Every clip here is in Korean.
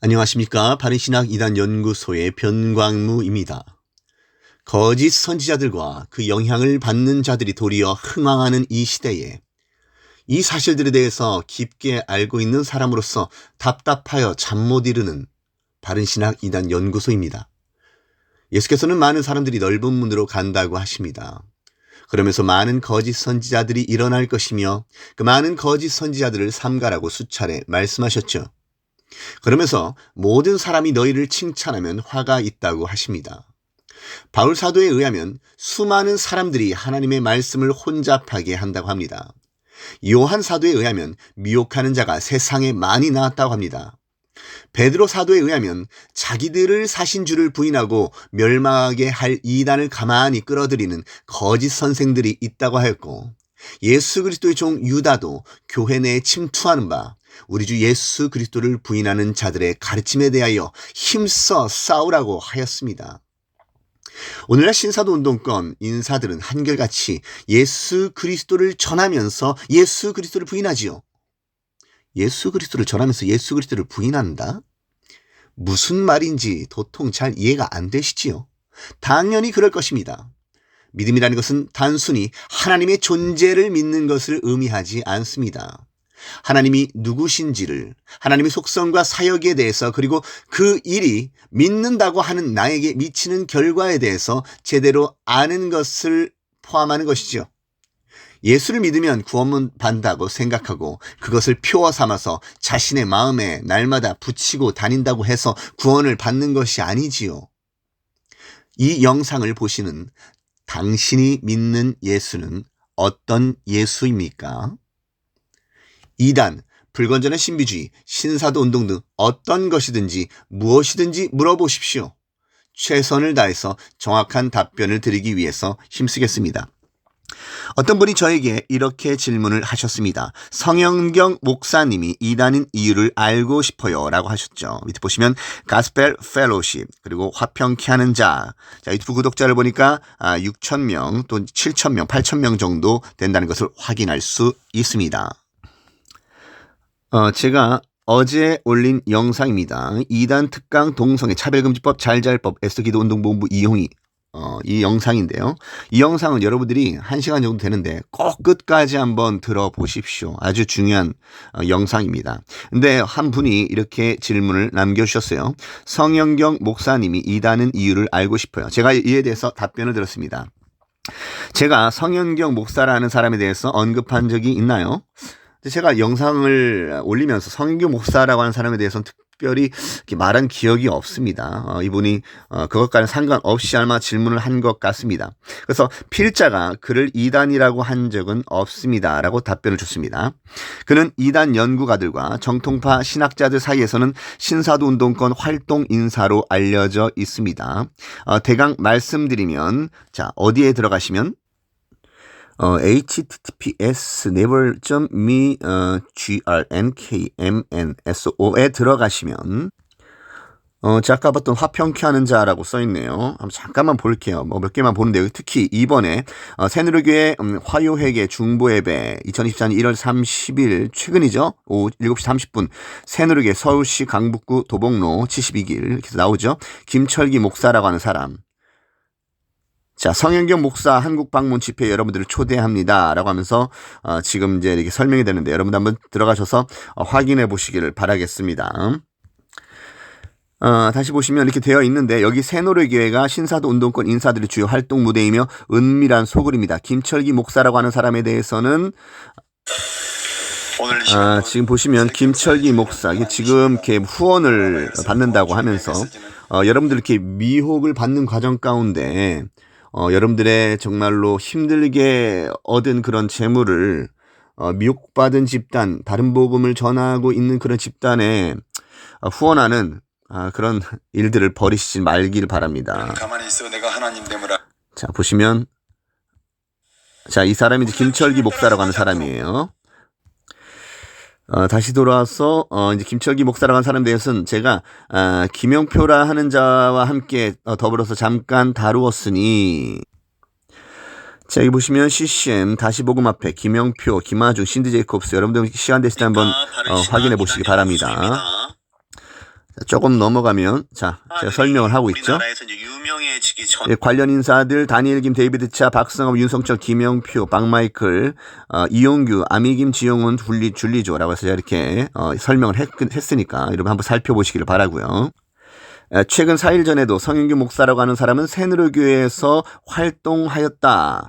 안녕하십니까. 바른신학 이단 연구소의 변광무입니다. 거짓 선지자들과 그 영향을 받는 자들이 도리어 흥황하는 이 시대에 이 사실들에 대해서 깊게 알고 있는 사람으로서 답답하여 잠 못 이루는 바른신학 이단 연구소입니다. 예수께서는 많은 사람들이 넓은 문으로 간다고 하십니다. 그러면서 많은 거짓 선지자들이 일어날 것이며 그 많은 거짓 선지자들을 삼가라고 수차례 말씀하셨죠. 그러면서 모든 사람이 너희를 칭찬하면 화가 있다고 하십니다. 바울 사도에 의하면 수많은 사람들이 하나님의 말씀을 혼잡하게 한다고 합니다. 요한 사도에 의하면 미혹하는 자가 세상에 많이 나왔다고 합니다. 베드로 사도에 의하면 자기들을 사신 줄을 부인하고 멸망하게 할 이단을 가만히 끌어들이는 거짓 선생들이 있다고 하였고, 예수 그리스도의 종 유다도 교회 내에 침투하는 바 우리 주 예수 그리스도를 부인하는 자들의 가르침에 대하여 힘써 싸우라고 하였습니다. 오늘날 신사도 운동권 인사들은 한결같이 예수 그리스도를 전하면서 예수 그리스도를 부인하지요. 예수 그리스도를 전하면서 예수 그리스도를 부인한다? 무슨 말인지 도통 잘 이해가 안 되시지요? 당연히 그럴 것입니다. 믿음이라는 것은 단순히 하나님의 존재를 믿는 것을 의미하지 않습니다. 하나님이 누구신지를, 하나님의 속성과 사역에 대해서, 그리고 그 일이 믿는다고 하는 나에게 미치는 결과에 대해서 제대로 아는 것을 포함하는 것이죠. 예수를 믿으면 구원을 받는다고 생각하고 그것을 표어 삼아서 자신의 마음에 날마다 붙이고 다닌다고 해서 구원을 받는 것이 아니지요. 이 영상을 보시는 당신이 믿는 예수는 어떤 예수입니까? 이단, 불건전한 신비주의, 신사도 운동 등 어떤 것이든지 무엇이든지 물어보십시오. 최선을 다해서 정확한 답변을 드리기 위해서 힘쓰겠습니다. 어떤 분이 저에게 이렇게 질문을 하셨습니다. 성영경 목사님이 이단인 이유를 알고 싶어요 라고 하셨죠. 밑에 보시면 가스펠 펠로십, 그리고 화평케 하는 자. 유튜브 구독자를 보니까 6,000명 또 7,000명, 8,000명 정도 된다는 것을 확인할 수 있습니다. 제가 어제 올린 영상입니다. 이단 특강 동성애 차별금지법 잘잘법 애써기도운동본부 이용이 이 영상인데요. 이 영상은 여러분들이 1시간 정도 되는데 꼭 끝까지 한번 들어보십시오. 아주 중요한 영상입니다. 근데 한 분이 이렇게 질문을 남겨주셨어요. 성영경 목사님이 이단은 이유를 알고 싶어요. 제가 이에 대해서 답변을 들었습니다. 제가 성영경 목사라는 사람에 대해서 언급한 적이 있나요? 제가 영상을 올리면서 성영경 목사라고 하는 사람에 대해서는 특별히 말한 기억이 없습니다. 이분이 그것과는 상관없이 아마 질문을 한 것 같습니다. 그래서 필자가 그를 이단이라고 한 적은 없습니다 라고 답변을 줬습니다. 그는 이단 연구가들과 정통파 신학자들 사이에서는 신사도 운동권 활동 인사로 알려져 있습니다. 대강 말씀드리면, 자, 어디에 들어가시면 https://me/grnkmnso에 들어가시면 아까 봤던 화평케 하는 자라고 써있네요. 한번 잠깐만 볼게요. 몇 개만 보는데요. 특히 이번에 새누리교회 화요회계 중보예배 2024년 1월 30일 최근이죠. 오후 7시 30분 새누리교회 서울시 강북구 도봉로 72길 이렇게 나오죠. 김철기 목사라고 하는 사람. 자, 성영경 목사 한국 방문 집회에 여러분들을 초대합니다 라고 하면서 지금 이제 이렇게 설명이 되는데 여러분들 한번 들어가셔서 확인해 보시기를 바라겠습니다. 다시 보시면 이렇게 되어 있는데 여기 새노래교회가 신사도 운동권 인사들의 주요 활동 무대이며 은밀한 소굴입니다. 김철기 목사라고 하는 사람에 대해서는 지금 보시면 김철기 목사 이게 지금 이렇게 후원을 받는다고 하면서 여러분들 이렇게 미혹을 받는 과정 가운데 여러분들의 정말로 힘들게 얻은 그런 재물을 미혹받은 집단, 다른 복음을 전하고 있는 그런 집단에 후원하는 그런 일들을 버리시지 말기를 바랍니다. 가만히 있어, 내가 하나님 되므라. 자, 보시면 자, 이 사람이 이제 김철기 목사라고 하는 사람이에요. 다시 돌아와서 이제 김철기 목사라고 하는 사람에 대해서는 제가 김영표라 하는 자와 함께 더불어서 잠깐 다루었으니, 자, 여기 보시면 CCM 다시 복음 앞에 김영표, 김아중, 신디 제이콥스 여러분들 시간 되실 때 한번 확인해 보시기 바랍니다. 조금 넘어가면 제가 설명을 하고 있죠. 우리나라에서 이제 유명해지기 전 예, 관련 인사들 다니엘 김, 데이비드 차, 박성업, 윤성철, 김영표, 박마이클, 이용규, 아미김, 지용훈, 줄리조라고 해서 제가 이렇게 설명을 했으니까 여러분 한번 살펴보시기를 바라고요. 최근 4일 전에도 성윤규 목사라고 하는 사람은 새누리교회에서 활동하였다.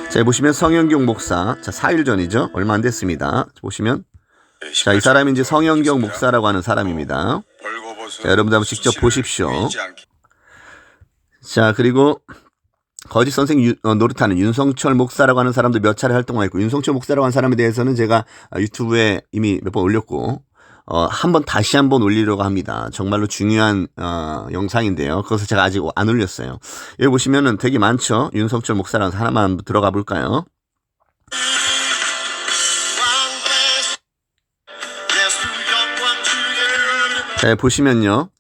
자, 보시면 성윤경 목사, 자 4일 전이죠. 얼마 안 됐습니다. 보시면 자, 이 사람이 이제 성현경 목사라고 하는 사람입니다. 자, 여러분들 한번 직접 보십시오. 자, 그리고 거짓 선생 노릇하는 윤성철 목사라고 하는 사람도 몇 차례 활동하고, 윤성철 목사라고 하는 사람에 대해서는 제가 유튜브에 이미 몇 번 올렸고, 다시 한번 올리려고 합니다. 정말로 중요한 영상인데요. 그것을 제가 아직 안 올렸어요. 여기 보시면은 되게 많죠. 윤성철 목사라는 사람 하나만 들어가 볼까요? 자, 보시면요.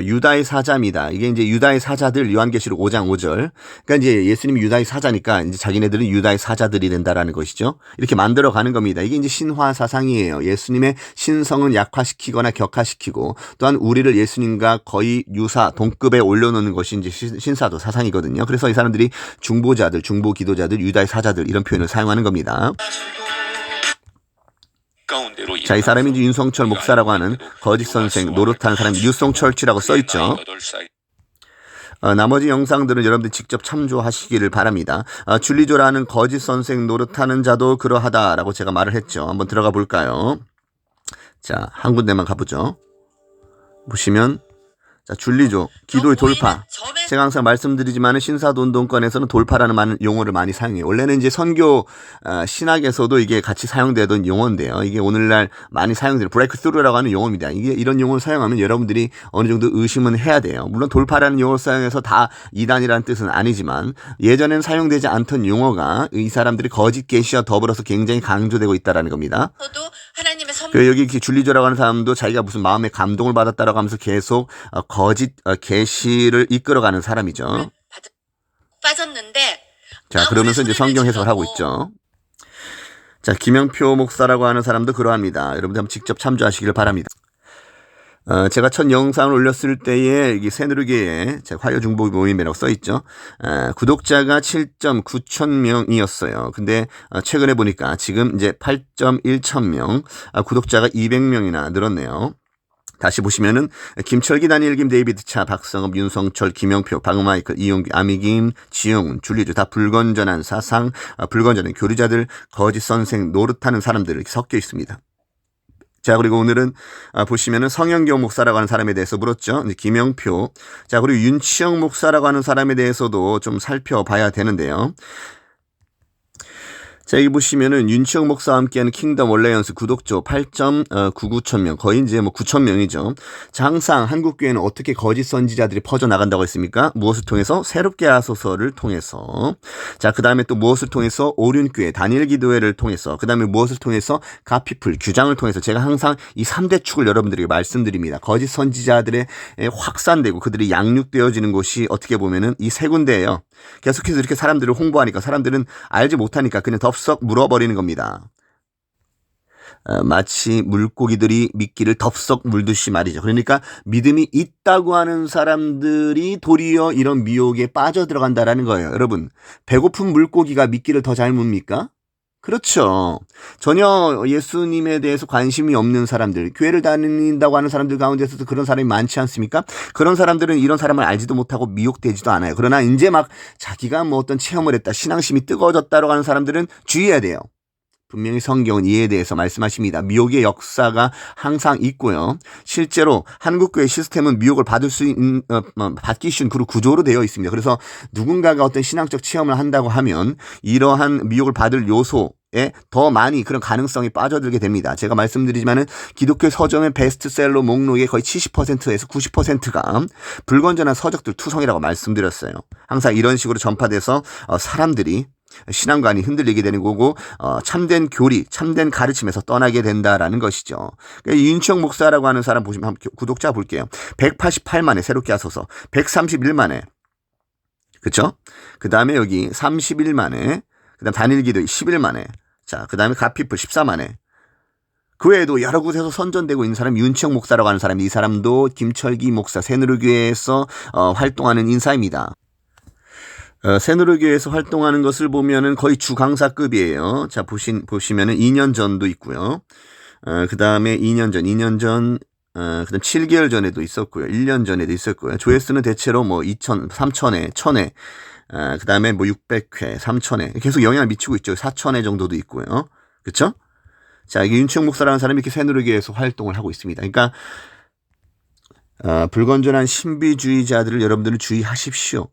유다의 사자입니다. 이게 이제 유다의 사자들, 요한계시록 5장 5절. 그러니까 이제 예수님이 유다의 사자니까 이제 자기네들은 유다의 사자들이 된다라는 것이죠. 이렇게 만들어 가는 겁니다. 이게 이제 신화 사상이에요. 예수님의 신성은 약화시키거나 격화시키고, 또한 우리를 예수님과 거의 유사, 동급에 올려놓는 것이 이제 신사도 사상이거든요. 그래서 이 사람들이 중보자들, 중보 기도자들, 유다의 사자들 이런 표현을 사용하는 겁니다. 자, 이 사람이 이제 윤성철 목사라고 하는 거짓 선생 노릇하는 사람이 유성철치라고 써있죠. 나머지 영상들은 여러분들 직접 참조하시기를 바랍니다. 줄리조라는 거짓 선생 노릇하는 자도 그러하다라고 제가 말을 했죠. 한번 들어가 볼까요? 자, 한 군데만 가보죠. 보시면 자, 줄리조, 기도의 돌파. 제가 항상 말씀드리지만 신사도운동권에서는 돌파라는 많은 용어를 많이 사용해요. 원래는 이제 선교 신학에서도 이게 같이 사용되던 용어인데요. 이게 오늘날 많이 사용되는 브레이크스루라고 하는 용어입니다. 이게 이런 용어를 사용하면 여러분들이 어느 정도 의심은 해야 돼요. 물론 돌파라는 용어를 사용해서 다 이단이라는 뜻은 아니지만, 예전에는 사용되지 않던 용어가 이 사람들이 거짓 계시와 더불어서 굉장히 강조되고 있다라는 겁니다. 하나님의 선물. 그 여기 줄리조라고 하는 사람도 자기가 무슨 마음의 감동을 받았다라고 하면서 계속 거짓 계시를 이끌어가는 사람이죠. 빠졌는데. 자, 그러면서 이제 성경 해석을 하고 있죠. 자, 김영표 목사라고 하는 사람도 그러합니다. 여러분들 한번 직접 참조하시기를 바랍니다. 제가 첫 영상을 올렸을 때에 이게 새누리교회 화요중보 모임이라고 써있죠. 구독자가 7.9천 명이었어요. 근데 최근에 보니까 지금 이제 8.1천 명, 구독자가 200명이나 늘었네요. 다시 보시면은 김철기, 다니엘 김, 데이비드 차, 박성업, 윤성철, 김영표, 박마이클, 이용규, 아미김, 지용훈, 줄리조 다 불건전한 사상, 불건전한 교류자들, 거짓 선생 노릇하는 사람들 이렇게 섞여 있습니다. 자, 그리고 오늘은 보시면은 성현경 목사라고 하는 사람에 대해서 물었죠. 김영표. 자, 그리고 윤치영 목사라고 하는 사람에 대해서도 좀 살펴봐야 되는데요. 자, 여기 보시면은 윤치영 목사와 함께하는 킹덤 원래 연수 구독자 8.99천 명, 거의 이제 뭐 9천 명이죠. 자, 항상 한국교회는 어떻게 거짓 선지자들이 퍼져 나간다고 했습니까? 무엇을 통해서? 새롭게 하소서를 통해서. 자, 그 다음에 또 무엇을 통해서? 오륜교회, 다니엘 기도회를 통해서. 그 다음에 무엇을 통해서? 가피풀, 규장을 통해서. 제가 항상 이 3대 축을 여러분들에게 말씀드립니다. 거짓 선지자들의 확산되고 그들이 양육되어지는 곳이 어떻게 보면은 이 세 군데예요. 계속해서 이렇게 사람들을 홍보하니까 사람들은 알지 못하니까 그냥 덥석 물어버리는 겁니다. 마치 물고기들이 미끼를 덥석 물듯이 말이죠. 그러니까 믿음이 있다고 하는 사람들이 도리어 이런 미혹에 빠져들어간다라는 거예요. 여러분, 배고픈 물고기가 미끼를 더 잘 뭅니까? 그렇죠. 전혀 예수님에 대해서 관심이 없는 사람들, 교회를 다닌다고 하는 사람들 가운데서도 그런 사람이 많지 않습니까? 그런 사람들은 이런 사람을 알지도 못하고 미혹되지도 않아요. 그러나 이제 막 자기가 뭐 어떤 체험을 했다, 신앙심이 뜨거워졌다고 하는 사람들은 주의해야 돼요. 분명히 성경은 이에 대해서 말씀하십니다. 미혹의 역사가 항상 있고요. 실제로 한국교회 시스템은 미혹을 받기 쉬운 그런 구조로 되어 있습니다. 그래서 누군가가 어떤 신앙적 체험을 한다고 하면 이러한 미혹을 받을 요소에 더 많이 그런 가능성이 빠져들게 됩니다. 제가 말씀드리지만은 기독교 서점의 베스트셀러 목록의 거의 70%에서 90%가 불건전한 서적들 투성이라고 말씀드렸어요. 항상 이런 식으로 전파돼서 사람들이 신앙관이 흔들리게 되는 거고, 참된 교리, 참된 가르침에서 떠나게 된다라는 것이죠. 그러니까 윤치영 목사라고 하는 사람 보시면 한번 구독자 볼게요. 188만에 새롭게 하소서, 131만에, 그쵸? 그 다음에 여기 31만에, 그 다음 단일기도 11만에, 자, 그 다음에 가피풀 14만에, 그 외에도 여러 곳에서 선전되고 있는 사람 윤치영 목사라고 하는 사람이 이 사람도 김철기 목사 새누리교회에서 활동하는 인사입니다. 새누리교회에서 활동하는 것을 보면은 거의 주강사급이에요. 자, 보시면은 2년 전도 있고요. 그 다음에 2년 전, 그다음 7개월 전에도 있었고요. 1년 전에도 있었고요. 조회수는 대체로 뭐 2,000, 3,000회, 1,000회, 그 다음에 뭐 600회, 3,000회 계속 영향을 미치고 있죠. 4,000회 정도도 있고요. 그쵸? 자, 이게 윤치영 목사라는 사람이 이렇게 새누리교회에서 활동을 하고 있습니다. 그러니까, 불건전한 신비주의자들을 여러분들은 주의하십시오.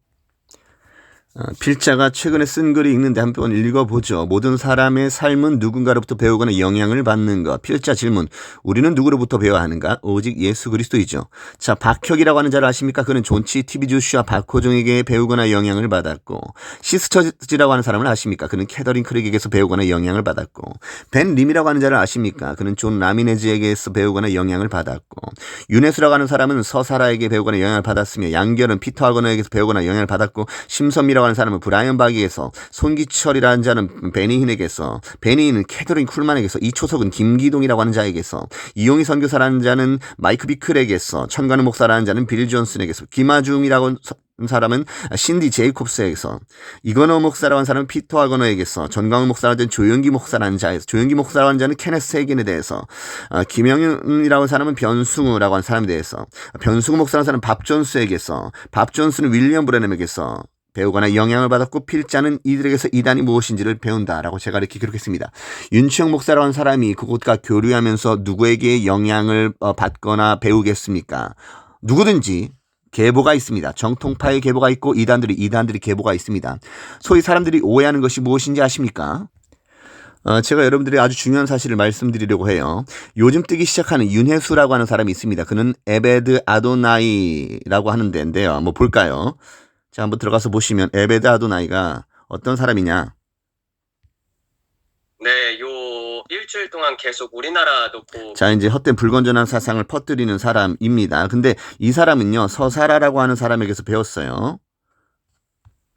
필자가 최근에 쓴 글이 있는데 한번 읽어보죠. 모든 사람의 삶은 누군가로부터 배우거나 영향을 받는 것. 필자 질문. 우리는 누구로부터 배워야 하는가? 오직 예수 그리스도이죠. 자, 박혁이라고 하는 자를 아십니까? 그는 존치 TV 조슈아 박호종에게 배우거나 영향을 받았고, 시스처즈라고 하는 사람을 아십니까? 그는 캐더린 크릭에게서 배우거나 영향을 받았고, 벤 림이라고 하는 자를 아십니까? 그는 존 라미네즈에게서 배우거나 영향을 받았고, 유네스라고 하는 사람은 서사라에게 배우거나 영향을 받았으며, 양결은 피터 하거너에게서 배우거나 영향을 받았고, 심선미라고 하는 사람은 브라이언 박에게서, 손기철이라는 자는 베니힌에게서, 베니힌은 캐더린 쿨만에게서, 이초석은 김기동이라고 하는 자에게서, 이용희 선교사라는 자는 마이크 비클에게서, 천관우 목사라는 자는 빌 존슨에게서, 김아중이라고 사람은 신디 제이콥스에게서, 이건호 목사라는 사람은 피터 하거너에게서, 전광훈 목사라는 자는 조영기 목사라는 자에서, 조영기 목사라는 자는 케네스 세긴에 대해서, 김영윤이라고 하는 사람은 변승우라고 하는 사람에 대해서, 변승우 목사라는 사람은 밥 존스에게서, 밥 존스는 윌리엄 브레넘에게서 배우거나 영향을 받았고, 필자는 이들에게서 이단이 무엇인지를 배운다라고 제가 이렇게 기록했습니다. 윤치영 목사라고 하는 사람이 그곳과 교류하면서 누구에게 영향을 받거나 배우겠습니까? 누구든지 계보가 있습니다. 정통파의 계보가 있고 이단들이 계보가 있습니다. 소위 사람들이 오해하는 것이 무엇인지 아십니까? 제가 여러분들이 아주 중요한 사실을 말씀드리려고 해요. 요즘 뜨기 시작하는 윤혜수라고 하는 사람이 있습니다. 그는 에베드 아도나이라고 하는 데인데요. 한번 볼까요? 자, 한번 들어가서 보시면 에베드 아도나이가 어떤 사람이냐? 네, 요 일주일 동안 계속 우리나라도 자, 이제 헛된 불건전한 사상을 퍼뜨리는 사람입니다. 근데 이 사람은요, 서사라라고 하는 사람에게서 배웠어요.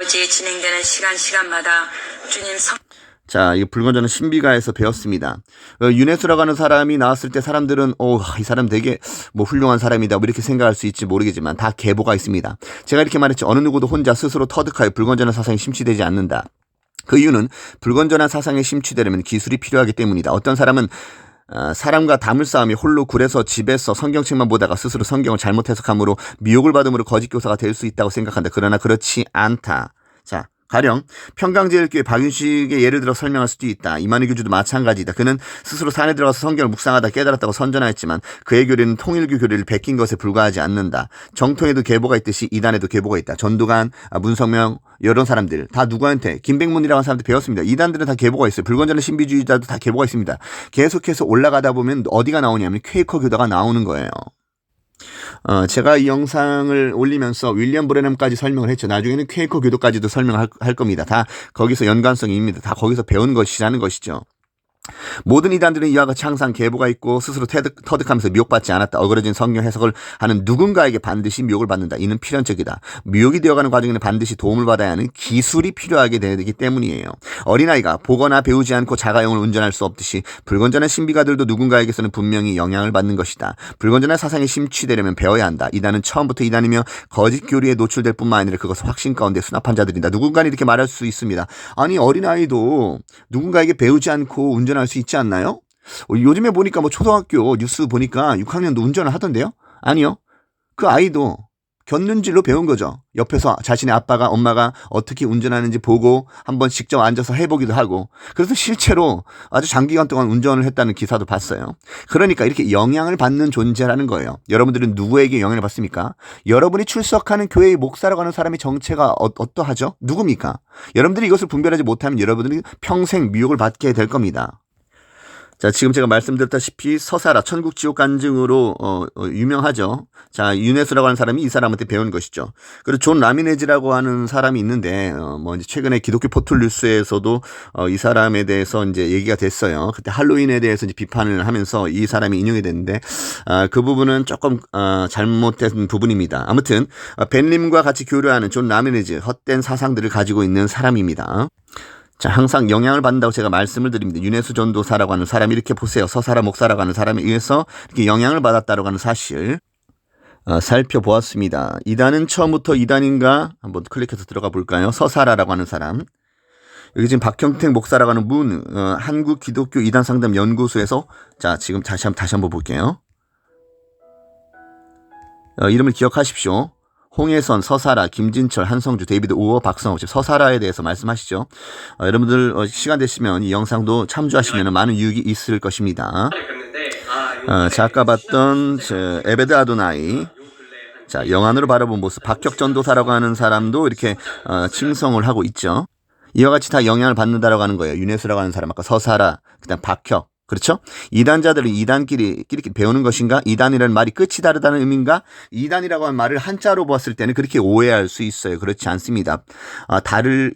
진행되는 시간마다 주님 자, 이 불건전한 신비가에서 배웠습니다. 유네스라고 하는 사람이 나왔을 때 사람들은 이 사람 되게 뭐 훌륭한 사람이다 뭐 이렇게 생각할 수 있지 모르겠지만 다 계보가 있습니다. 제가 이렇게 말했죠. 어느 누구도 혼자 스스로 터득하여 불건전한 사상에 심취되지 않는다. 그 이유는 불건전한 사상에 심취되려면 기술이 필요하기 때문이다. 어떤 사람은 사람과 담을 쌓으며 홀로 굴에서 집에서 성경책만 보다가 스스로 성경을 잘못 해석함으로 미혹을 받음으로 거짓 교사가 될 수 있다고 생각한다. 그러나 그렇지 않다. 자, 가령 평강제일교회 박윤식의 예를 들어 설명할 수도 있다. 이만희 교주도 마찬가지다. 그는 스스로 산에 들어가서 성경을 묵상하다 깨달았다고 선전하였지만 그의 교리는 통일교 교리를 베낀 것에 불과하지 않는다. 정통에도 계보가 있듯이 이단에도 계보가 있다. 전두관, 문성명 이런 사람들 다 누구한테 김백문이라고 하는 사람들 배웠습니다. 이단들은 다 계보가 있어요. 불건전한 신비주의자도 다 계보가 있습니다. 계속해서 올라가다 보면 어디가 나오냐면 퀘이커 교도가 나오는 거예요. 제가 이 영상을 올리면서 윌리엄 브레넘까지 설명을 했죠. 나중에는 퀘이커 교도까지도 설명할 겁니다. 다 거기서 연관성입니다. 다 거기서 배운 것이라는 것이죠. 모든 이단들은 이와 같이 항상 계보가 있고 스스로 터득하면서 미혹받지 않았다. 어그러진 성경 해석을 하는 누군가에게 반드시 미혹을 받는다. 이는 필연적이다. 미혹이 되어가는 과정에는 반드시 도움을 받아야 하는 기술이 필요하게 되기 때문이에요. 어린아이가 보거나 배우지 않고 자가용을 운전할 수 없듯이 불건전한 신비가들도 누군가에게서는 분명히 영향을 받는 것이다. 불건전한 사상에 심취되려면 배워야 한다. 이단은 처음부터 이단이며 거짓 교리에 노출될 뿐만 아니라 그것을 확신 가운데 수납한 자들이다. 누군가는 이렇게 말할 수 있습니다. 아니 어린아이도 누군가에게 배우지 않고 운전할 수 있지 않나요? 요즘에 보니까 뭐 초등학교 뉴스 보니까 6학년도 운전을 하던데요? 아니요. 그 아이도 곁눈질로 배운 거죠. 옆에서 자신의 아빠가 엄마가 어떻게 운전하는지 보고 한번 직접 앉아서 해보기도 하고 그래서 실제로 아주 장기간 동안 운전을 했다는 기사도 봤어요. 그러니까 이렇게 영향을 받는 존재라는 거예요. 여러분들은 누구에게 영향을 받습니까? 여러분이 출석하는 교회의 목사라고 하는 사람의 정체가 어떠하죠? 누굽니까? 여러분들이 이것을 분별하지 못하면 여러분들이 평생 미혹을 받게 될 겁니다. 자, 지금 제가 말씀드렸다시피 서사라 천국지옥 간증으로 유명하죠. 자, 유네스라고 하는 사람이 이 사람한테 배운 것이죠. 그리고 존 라미네즈라고 하는 사람이 있는데 뭐 이제 최근에 기독교 포털 뉴스에서도 이 사람에 대해서 이제 얘기가 됐어요. 그때 할로윈에 대해서 이제 비판을 하면서 이 사람이 인용이 됐는데 그 부분은 조금 잘못된 부분입니다. 아무튼 벤림과 같이 교류하는 존 라미네즈 헛된 사상들을 가지고 있는 사람입니다. 자, 항상 영향을 받는다고 제가 말씀을 드립니다. 윤혜수 전도사라고 하는 사람이 이렇게 보세요. 서사라 목사라고 하는 사람에 의해서 이렇게 영향을 받았다고 하는 사실 살펴보았습니다. 이단은 처음부터 이단인가 한번 클릭해서 들어가 볼까요? 서사라라고 하는 사람. 여기 지금 박형택 목사라고 하는 분 한국 기독교 이단 상담 연구소에서 자, 지금 다시 한번 볼게요. 이름을 기억하십시오. 홍혜선, 서사라, 김진철, 한성주, 데이비드 우어, 박성호. 서사라에 대해서 말씀하시죠. 여러분들 시간 되시면 이 영상도 참조하시면 많은 유익이 있을 것입니다. 자, 아까 봤던 에베드 아도나이. 자, 영안으로 바라본 모습. 박혁 전도사라고 하는 사람도 이렇게 칭송을 하고 있죠. 이와 같이 다 영향을 받는다라고 하는 거예요. 윤혜수라고 하는 사람, 아까 서사라, 그다음 박혁. 그렇죠? 이단자들은 이단끼리 배우는 것인가? 이단이라는 말이 끝이 다르다는 의미인가? 이단이라고 하는 말을 한자로 보았을 때는 그렇게 오해할 수 있어요. 그렇지 않습니다. 달을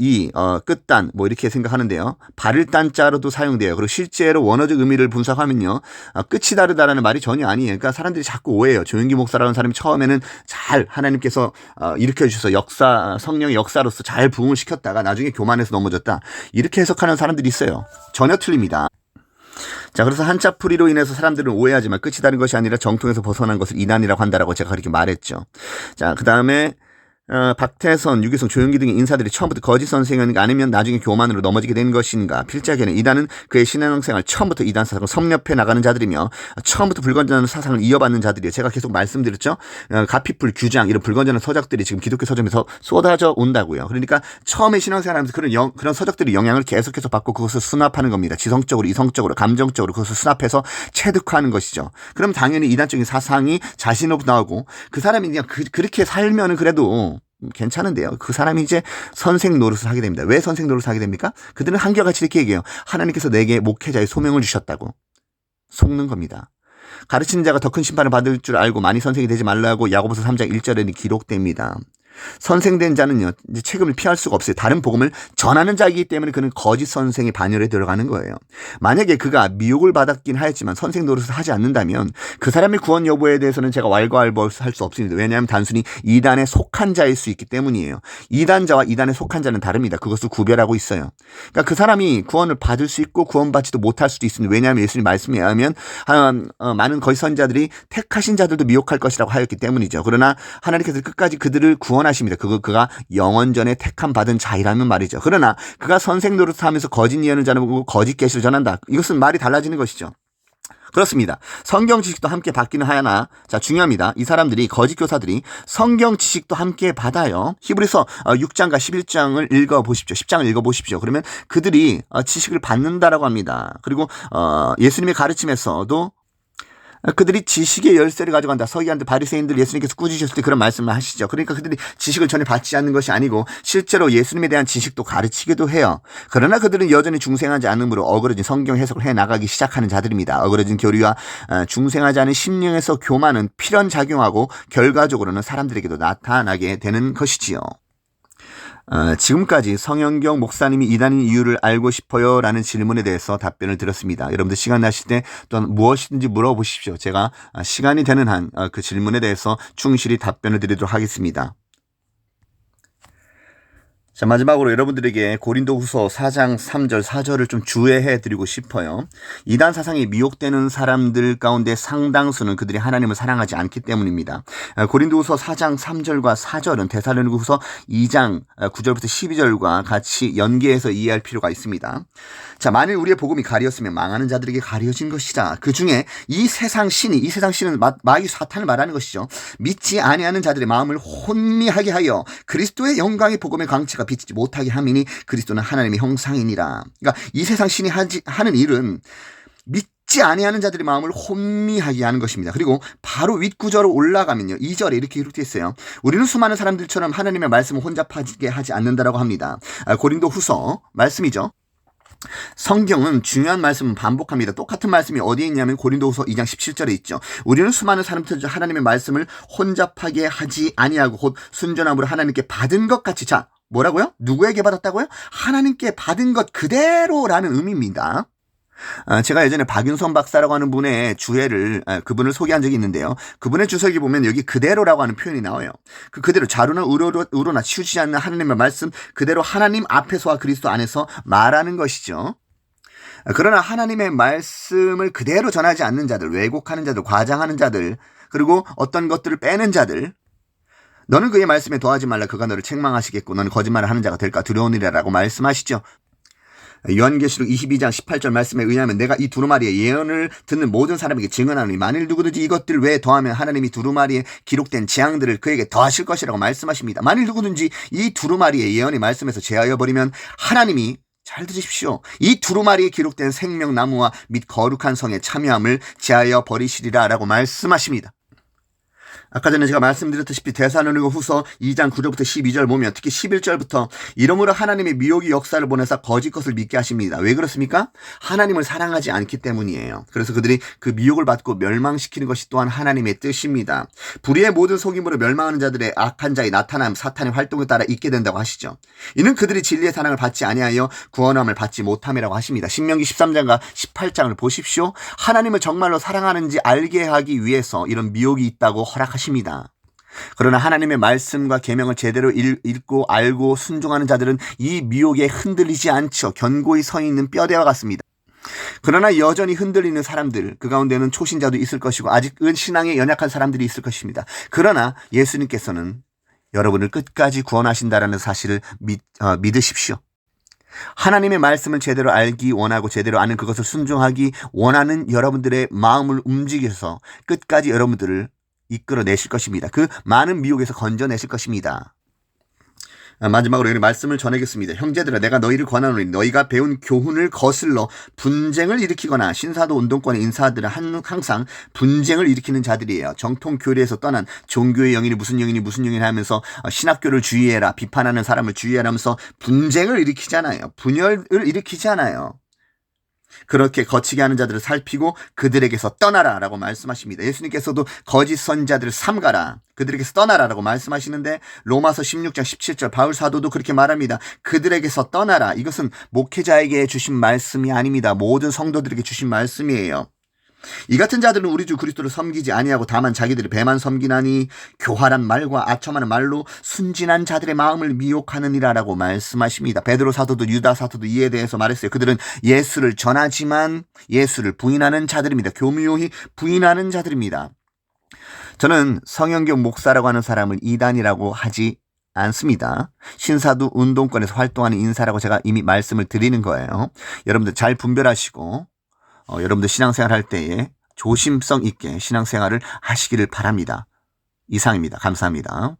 끝단 뭐 이렇게 생각하는데요. 발을 딴자로도 사용돼요. 그리고 실제로 원어적 의미를 분석하면요. 끝이 다르다라는 말이 전혀 아니에요. 그러니까 사람들이 자꾸 오해해요. 조용기 목사라는 사람이 처음에는 잘 하나님께서 일으켜 주셔서 성령의 역사로서 잘 부흥을 시켰다가 나중에 교만해서 넘어졌다. 이렇게 해석하는 사람들이 있어요. 전혀 틀립니다. 자, 그래서 한자풀이로 인해서 사람들은 오해하지만 끝이 다른 것이 아니라 정통에서 벗어난 것을 이단이라고 한다라고 제가 그렇게 말했죠. 자, 그 다음에 박태선, 유기성, 조용기 등의 인사들이 처음부터 거짓 선생인가 아니면 나중에 교만으로 넘어지게 된 것인가. 필자에게는 이단은 그의 신앙생활 처음부터 이단 사상을 섭렵해 나가는 자들이며 처음부터 불건전한 사상을 이어받는 자들이에요. 제가 계속 말씀드렸죠. 가피풀, 규장 이런 불건전한 서적들이 지금 기독교 서점에서 쏟아져 온다고요. 그러니까 처음에 신앙생활하면서 그런 서적들이 영향을 계속해서 받고 그것을 수납하는 겁니다. 지성적으로, 이성적으로, 감정적으로 그것을 수납해서 체득하는 것이죠. 그럼 당연히 이단적인 사상이 자신으로부터 나오고 그 사람이 그냥 그렇게 살면은 그래도 괜찮은데요. 그 사람이 이제 선생 노릇을 하게 됩니다. 왜 선생 노릇을 하게 됩니까? 그들은 한결같이 이렇게 얘기해요. 하나님께서 내게 목회자의 소명을 주셨다고. 속는 겁니다. 가르치는 자가 더 큰 심판을 받을 줄 알고 많이 선생이 되지 말라고 야고보서 3장 1절에는 기록됩니다. 선생된 자는요, 이제 책임을 피할 수가 없어요. 다른 복음을 전하는 자이기 때문에 그는 거짓 선생의 반열에 들어가는 거예요. 만약에 그가 미혹을 받았긴 하였지만 선생 노릇을 하지 않는다면 그 사람의 구원 여부에 대해서는 제가 왈가왈부할 수 없습니다. 왜냐하면 단순히 이단에 속한 자일 수 있기 때문이에요. 이단자와 이단에 속한 자는 다릅니다. 그것을 구별하고 있어요. 그러니까 그 사람이 구원을 받을 수 있고 구원받지도 못할 수도 있습니다. 왜냐하면 예수님 말씀에 의하면 많은 거짓 선지자들이 택하신 자들도 미혹할 것이라고 하였기 때문이죠. 그러나 하나님께서 끝까지 그들을 구원하십니다. 그가 영원전에 택함 받은 자이라는 말이죠. 그러나 그가 선생 노릇하면서 거짓 예언을 전하고 거짓 계시를 전한다. 이것은 말이 달라지는 것이죠. 그렇습니다. 성경 지식도 함께 받기는 하나, 자, 중요합니다. 이 사람들이, 거짓 교사들이 성경 지식도 함께 받아요. 히브리서 6장과 11장을 읽어보십시오. 10장을 읽어보십시오. 그러면 그들이 지식을 받는다라고 합니다. 그리고 예수님의 가르침에서도 그들이 지식의 열쇠를 가져간다. 서기관들, 바리새인들 예수님께서 꾸짖으셨을 때 그런 말씀을 하시죠. 그러니까 그들이 지식을 전혀 받지 않는 것이 아니고 실제로 예수님에 대한 지식도 가르치기도 해요. 그러나 그들은 여전히 중생하지 않으므로 어그러진 성경 해석을 해나가기 시작하는 자들입니다. 어그러진 교리와 중생하지 않은 심령에서 교만은 필연작용하고 결과적으로는 사람들에게도 나타나게 되는 것이지요. 지금까지 성현경 목사님이 이단인 이유를 알고 싶어요 라는 질문에 대해서 답변을 드렸습니다. 여러분들 시간 나실 때 또한 무엇이든지 물어보십시오. 제가 시간이 되는 한 그 질문에 대해서 충실히 답변을 드리도록 하겠습니다. 자, 마지막으로 여러분들에게 고린도후서 4장 3절 4절을 좀 주의해 드리고 싶어요. 이단 사상에 미혹되는 사람들 가운데 상당수는 그들이 하나님을 사랑하지 않기 때문입니다. 고린도후서 4장 3절과 4절은 데살로니가후서 2장 9절부터 12절과 같이 연계해서 이해할 필요가 있습니다. 자, 만일 우리의 복음이 가리었으면 망하는 자들에게 가려진 것이다. 그 중에 이 세상 신은 마귀 사탄을 말하는 것이죠. 믿지 아니하는 자들의 마음을 혼미하게 하여 그리스도의 영광의 복음의 광채가 비치지 못하게 함이니 그리스도는 하나님의 형상이니라. 그러니까 이 세상 신이 하는 일은 믿지 아니하는 자들의 마음을 혼미하게 하는 것입니다. 그리고 바로 윗구절로 올라가면요. 2절에 이렇게 기록되어 있어요. 우리는 수많은 사람들처럼 하나님의 말씀을 혼잡하게 하지 않는다라고 합니다. 고린도 후서 말씀이죠. 성경은 중요한 말씀은 반복합니다. 똑같은 말씀이 어디에 있냐면 고린도후서 2장 17절에 있죠. 우리는 수많은 사람들 하나님의 말씀을 혼잡하게 하지 아니하고 곧 순전함으로 하나님께 받은 것 같이. 자, 뭐라고요? 누구에게 받았다고요? 하나님께 받은 것 그대로라는 의미입니다. 제가 예전에 박윤선 박사라고 하는 분의 그분을 소개한 적이 있는데요. 그분의 주석이 보면 여기 그대로라고 하는 표현이 나와요. 그 그대로 자루나 우로나 치우치지 않는 하나님의 말씀 그대로 하나님 앞에서와 그리스도 안에서 말하는 것이죠. 그러나 하나님의 말씀을 그대로 전하지 않는 자들, 왜곡하는 자들, 과장하는 자들, 그리고 어떤 것들을 빼는 자들, 너는 그의 말씀에 도하지 말라. 그가 너를 책망하시겠고 너는 거짓말을 하는 자가 될까 두려우니라라고 말씀하시죠. 요한계시록 22장 18절 말씀에 의하면 내가 이 두루마리의 예언을 듣는 모든 사람에게 증언하노니 만일 누구든지 이것들 외에 더하면 하나님이 두루마리에 기록된 재앙들을 그에게 더하실 것이라고 말씀하십니다. 만일 누구든지 이 두루마리의 예언의 말씀에서 제하여 버리면 하나님이, 잘 들으십시오, 이 두루마리에 기록된 생명나무와 및 거룩한 성에 참여함을 제하여 버리시리라 라고 말씀하십니다. 아까 전에 제가 말씀드렸다시피 데살로니가 후서 2장 9절부터 12절 보면 특히 11절부터 이러므로 하나님의 미혹의 역사를 보내사 거짓 것을 믿게 하십니다. 왜 그렇습니까? 하나님을 사랑하지 않기 때문이에요. 그래서 그들이 그 미혹을 받고 멸망시키는 것이 또한 하나님의 뜻입니다. 불의의 모든 속임으로 멸망하는 자들의 악한 자의 나타남, 사탄의 활동에 따라 있게 된다고 하시죠. 이는 그들이 진리의 사랑을 받지 아니하여 구원함을 받지 못함이라고 하십니다. 신명기 13장과 18장을 보십시오. 하나님을 정말로 사랑하는지 알게 하기 위해서 이런 미혹이 있다고 허락하십니다. 그러나 하나님의 말씀과 계명을 제대로 읽고 알고 순종하는 자들은 이 미혹에 흔들리지 않죠. 견고히 서 있는 뼈대와 같습니다. 그러나 여전히 흔들리는 사람들, 그 가운데는 초신자도 있을 것이고 아직은 신앙에 연약한 사람들이 있을 것입니다. 그러나 예수님께서는 여러분을 끝까지 구원하신다라는 사실을 믿으십시오. 하나님의 말씀을 제대로 알기 원하고 제대로 아는 그것을 순종하기 원하는 여러분들의 마음을 움직여서 끝까지 여러분들을 이끌어내실 것입니다. 그 많은 미혹에서 건져내실 것입니다. 마지막으로 여기 말씀을 전하겠습니다. 형제들아 내가 너희를 권하노니 너희가 배운 교훈을 거슬러 분쟁을 일으키거나 신사도 운동권의 인사들은 항상 분쟁을 일으키는 자들이에요. 정통 교리에서 떠난 종교의 영이니 무슨 영이니 하면서 신학교를 주의해라, 비판하는 사람을 주의해라 하면서 분쟁을 일으키잖아요. 분열을 일으키잖아요. 그렇게 거치게 하는 자들을 살피고 그들에게서 떠나라 라고 말씀하십니다. 예수님께서도 거짓 선지자들을 삼가라, 그들에게서 떠나라 라고 말씀하시는데 로마서 16장 17절 바울 사도도 그렇게 말합니다. 그들에게서 떠나라. 이것은 목회자에게 주신 말씀이 아닙니다. 모든 성도들에게 주신 말씀이에요. 이 같은 자들은 우리 주 그리스도를 섬기지 아니하고 다만 자기들의 배만 섬기나니 교활한 말과 아첨하는 말로 순진한 자들의 마음을 미혹하느니라라고 말씀하십니다. 베드로 사도도 유다 사도도 이에 대해서 말했어요. 그들은 예수를 전하지만 예수를 부인하는 자들입니다. 교묘히 부인하는 자들입니다. 저는 성영경 목사라고 하는 사람을 이단이라고 하지 않습니다. 신사도 운동권에서 활동하는 인사라고 제가 이미 말씀을 드리는 거예요. 여러분들 잘 분별하시고 여러분들 신앙생활 할 때에 조심성 있게 신앙생활을 하시기를 바랍니다. 이상입니다. 감사합니다.